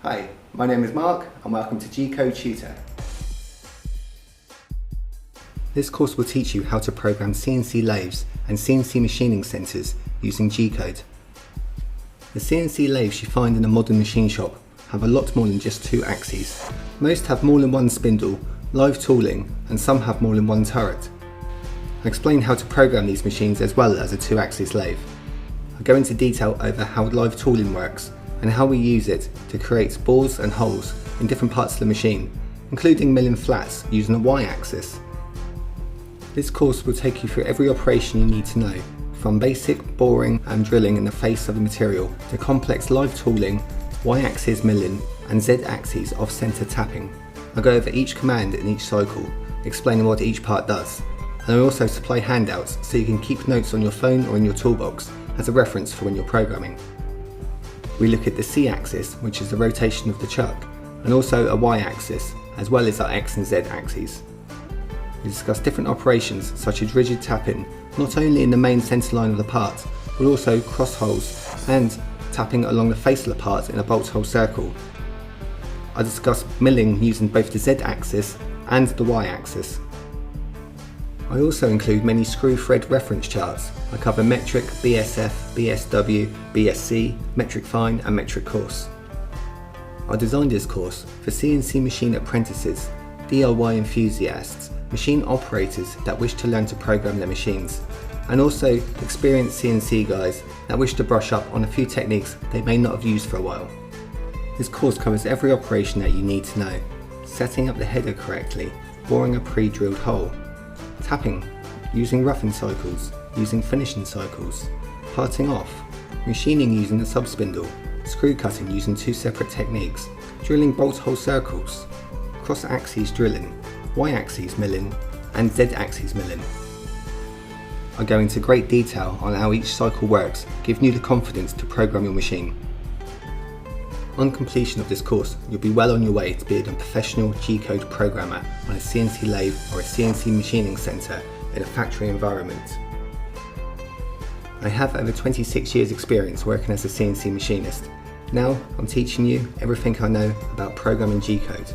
Hi, my name is Mark and welcome to G-Code Tutor. This course will teach you how to program CNC lathes and CNC machining centres using G-Code. The CNC lathes you find in a modern machine shop have a lot more than just two axes. Most have more than one spindle, live tooling, and some have more than one turret. I'll explain how to program these machines as well as a two-axis lathe. I'll go into detail over how live tooling works and how we use it to create bores and holes in different parts of the machine, including milling flats using a Y-axis. This course will take you through every operation you need to know, from basic boring and drilling in the face of the material to complex live tooling, Y-axis milling and Z-axis off-center tapping. I'll go over each command in each cycle, explaining what each part does, and I'll also supply handouts so you can keep notes on your phone or in your toolbox as a reference for when you're programming. We look at the C-axis, which is the rotation of the chuck, and also a Y-axis, as well as our X and Z axes. We discuss different operations such as rigid tapping, not only in the main centre line of the part, but also cross holes and tapping along the face of the part in a bolt hole circle. I discuss milling using both the Z-axis and the Y-axis. I also include many screw thread reference charts. I cover metric, BSF, BSW, BSC, metric fine and metric coarse. I designed this course for CNC machine apprentices, DIY enthusiasts, machine operators that wish to learn to program their machines, and also experienced CNC guys that wish to brush up on a few techniques they may not have used for a while. This course covers every operation that you need to know: setting up the header correctly, boring a pre-drilled hole, tapping, using roughing cycles, using finishing cycles, parting off, machining using the sub-spindle, screw cutting using two separate techniques, drilling bolt hole circles, cross-axis drilling, Y-axis milling and Z-axis milling. I go into great detail on how each cycle works, giving you the confidence to program your machine. On completion of this course, you'll be well on your way to being a professional G-code programmer on a CNC lathe or a CNC machining centre in a factory environment. I have over 26 years experience working as a CNC machinist. Now I'm teaching you everything I know about programming G-code.